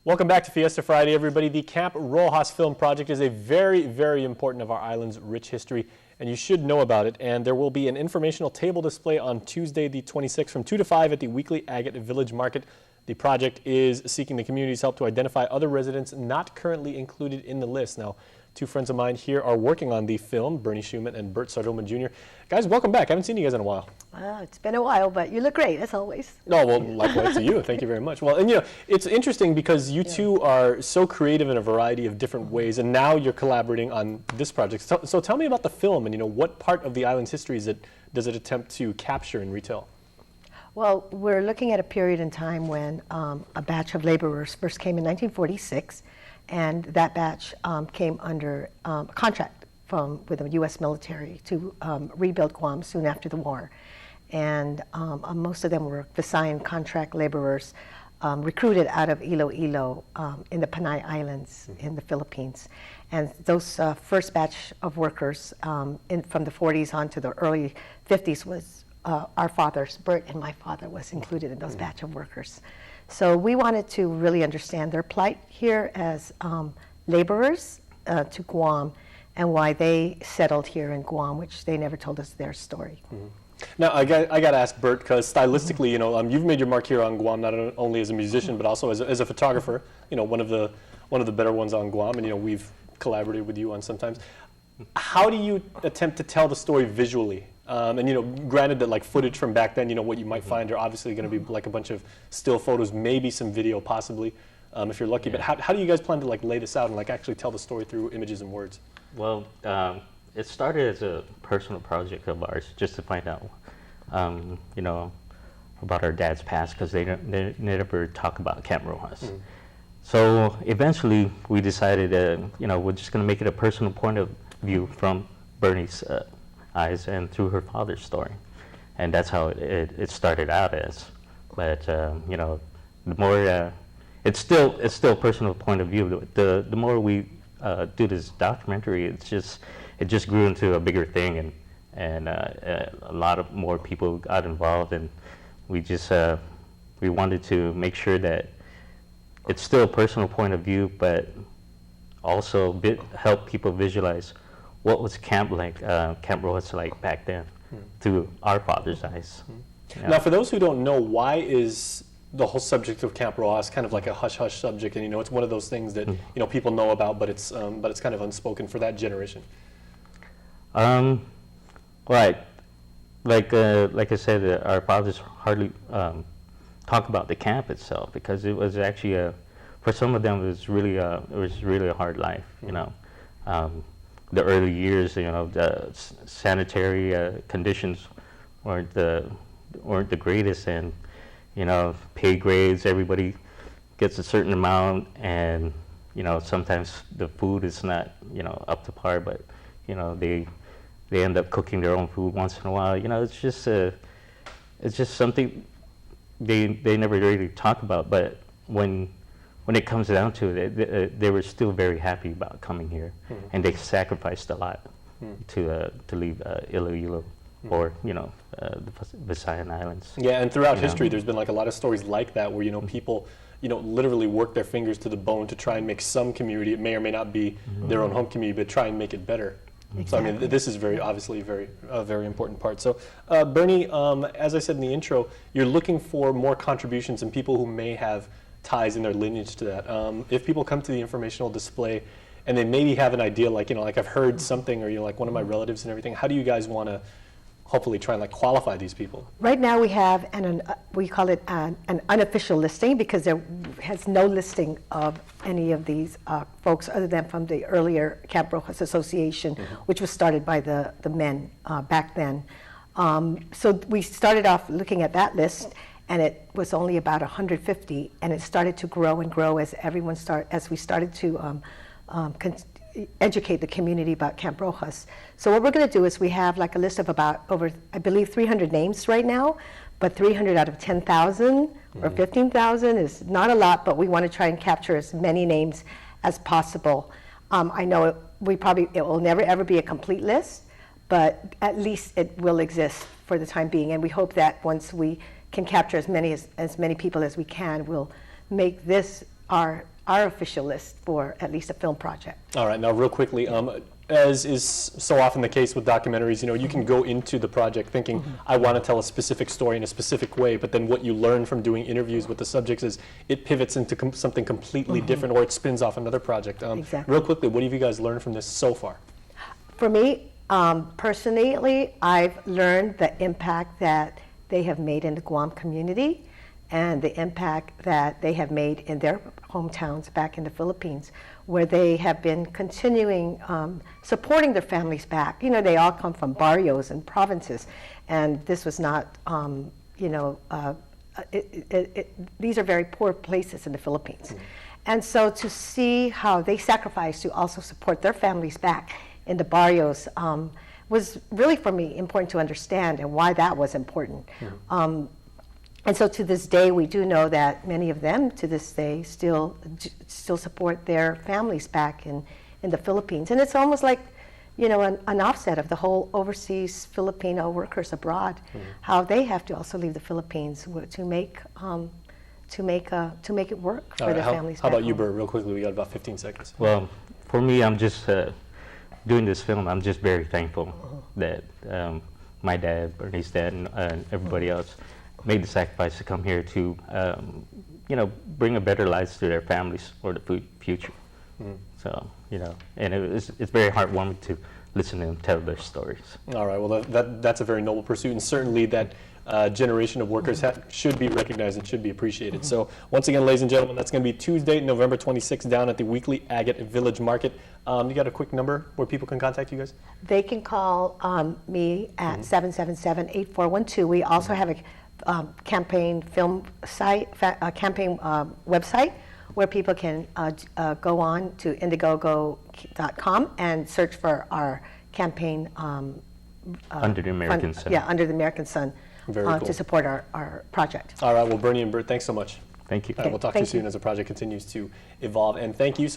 Welcome back to Fiesta Friday, everybody. The Camp Roxas Film Project is a very, very important of our island's rich history, and you should know about it. And there will be an informational table display on Tuesday, the 26th, from 2 to 5 at the weekly Agate Village Market. The project is seeking the community's help to identify other residents not currently included in the list. Now, two friends of mine here are working on the film, Bernie Schumann and Bert Sardoma Jr. Guys, welcome back. I haven't seen you guys in a while. It's been a while, but you look great, as always. Oh, well, likewise to you. Thank you very much. Well, and you know, it's interesting because you two are so creative in a variety of different ways, and now you're collaborating on this project. So tell me about the film, and what part of the island's history does it attempt to capture and retell? Well, we're looking at a period in time when a batch of laborers first came in 1946, and that batch came under a contract with the U.S. military to rebuild Guam soon after the war. And most of them were Visayan contract laborers recruited out of Iloilo in the Panay Islands in the Philippines. And those first batch of workers from the 40s on to the early 50s was our fathers. Bert and my father was included in those batch of workers. So we wanted to really understand their plight here as laborers to Guam and why they settled here in Guam, which they never told us their story. Mm-hmm. Now, I got to ask Bert, because stylistically, you've made your mark here on Guam, not only as a musician, but also as a photographer, one of the better ones on Guam, and we've collaborated with you on sometimes. How do you attempt to tell the story visually? And granted that like footage from back then, what you might find are obviously going to be like a bunch of still photos, maybe some video possibly, if you're lucky. Yeah. But how do you guys plan to like lay this out and like actually tell the story through images and words? Well, it started as a personal project of ours, just to find out, about our dad's past, because they never talk about Camp Roxas. Mm. So eventually we decided, we're just going to make it a personal point of view from Bernie's eyes and through her father's story, and that's how it started out as. But the more it's still a personal point of view. The more we do this documentary, it just grew into a bigger thing, and a lot of more people got involved, and we wanted to make sure that it's still a personal point of view, but also help people visualize what was Camp Roxas like back then, through our father's eyes. Mm-hmm. Now, for those who don't know, why is the whole subject of Camp Roxas kind of like a hush-hush subject, and it's one of those things that people know about, but it's kind of unspoken for that generation? Right, like I said, our fathers hardly talk about the camp itself, because it was actually for some of them it was really a hard life. The early years, the sanitary conditions weren't the greatest, and pay grades, everybody gets a certain amount, and sometimes the food is not up to par, but they end up cooking their own food once in a while. It's just something they never really talk about. But when it comes down to it, they were still very happy about coming here, and they sacrificed a lot to leave Iloilo or the Visayan Islands. Yeah, and throughout history, there's been like a lot of stories like that where people literally work their fingers to the bone to try and make some community. It may or may not be their own home community, but try and make it better. Exactly. So this is obviously a very important part. So Bernie, as I said in the intro, you're looking for more contributions and people who may have ties in their lineage to that. If people come to the informational display and they maybe have an idea, like I've heard something, or like one of my relatives and everything, how do you guys want to hopefully try and like qualify these people? Right now we have we call it an unofficial listing, because there has no listing of any of these folks other than from the earlier Camp Roxas Association, which was started by the men back then. So we started off looking at that list, and it was only about 150, and it started to grow and grow as we started to educate the community about Camp Roxas. So what we're going to do is we have like a list of about over, I believe, 300 names right now, but 300 out of 10,000 or 15,000 is not a lot, but we want to try and capture as many names as possible. I know it will never ever be a complete list, but at least it will exist for the time being, and we hope that once we can capture as many people as we can, we'll make this our official list for at least a film project. All right, now real quickly, as is so often the case with documentaries, you can go into the project thinking, I want to tell a specific story in a specific way, but then what you learn from doing interviews with the subjects is it pivots into something completely different, or it spins off another project. Exactly. Real quickly, what have you guys learned from this so far? For me, personally, I've learned the impact that they have made in the Guam community and the impact that they have made in their hometowns back in the Philippines, where they have been continuing supporting their families back. They all come from barrios and provinces, and this was not, these are very poor places in the Philippines. And so to see how they sacrificed to also support their families back in the barrios was really, for me, important to understand, and why that was important. And so to this day, we do know that many of them, to this day, still support their families back in the Philippines. And it's almost like, an offset of the whole overseas Filipino workers abroad, how they have to also leave the Philippines to make it work for their families. How back about you, home. Bert? Real quickly, we got about 15 seconds. Well, for me, I'm just doing this film. I'm just very thankful that my dad, Bernie's dad, and everybody else made the sacrifice to come here to, bring a better life to their families for the future. So, and it's very heartwarming to listen to them tell their stories. All right, well, that's a very noble pursuit, and certainly that generation of workers should be recognized and should be appreciated. So once again, ladies and gentlemen, that's going to be Tuesday, November 26th, down at the weekly Agate Village Market. You got a quick number where people can contact you guys? They can call me at 777-8412. We also have a campaign film site, campaign website, where people can go on to Indiegogo.com and search for our campaign Under the American Sun. Yeah, Under the American Sun, Very cool. to support our project. All right, well, Bernie and Bert, thanks so much. Thank you. All right, we'll talk to you Thank you. soon as the project continues to evolve. And thank you.